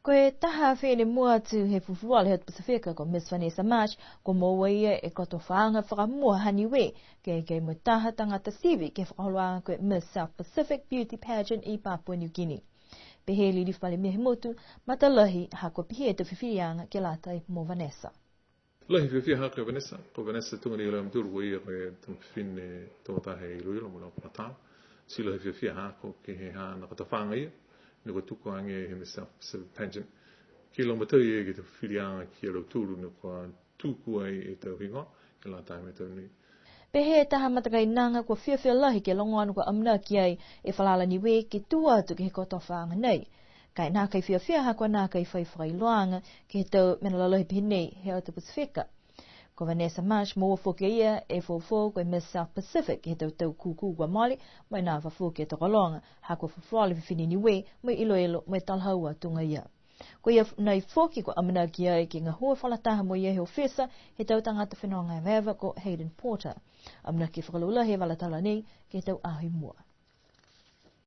Koe taha whene mua tu he fufuale he Pasifika ko Miss Vanessa March ko mōia e koto whaanga whakamua haniwe ke mo taha tangata siwi ke whakaholoanga koe Miss South Pacific Beauty Pageant i Papua New Guinea. Peheli li whale mehe motu matalahi hako pihe te whiwhianga ke latai mo Vanessa. Lahi whiwhia hako ko Vanessa tungani ila mturu ia koe tamwhine tōtahe i ruila mo na pata. Si lahi whiwhia hako ke he hana kata whaanga ia. Niko tuko ange he Miss South Pacific Pageant. Ki lo matai e ki te whirianga ki aro tūru no kua tūku ai e tau hinga, ke la tae me tau ni. Pehe taha matakai nanga kua whiawhia lahi ke longo anu kua amna ki ai e whalala niwe ki tua atu ki he koto whaanga nei. Kai nā kai whiawhia hako nā kai whaiwhailoanga ki he tau mena lalohi pihinei he o te Pasifika. Ko Vanessa March mō whuke ia e whōwhō koe Miss South Pacific he tau kūkū wa mali mai nā whawhuke tokolonga hako whawhwali whiwhini niwe mai ilo mai talhaua tunga ia. Ko ia nei whoki ko amana ki ai ki ngā hua whalataha mo ia he ofisa he tau tangata whenonga e ko Hayden Porter. Amana ki whakalula he walatala nei ki he tau ahi mua.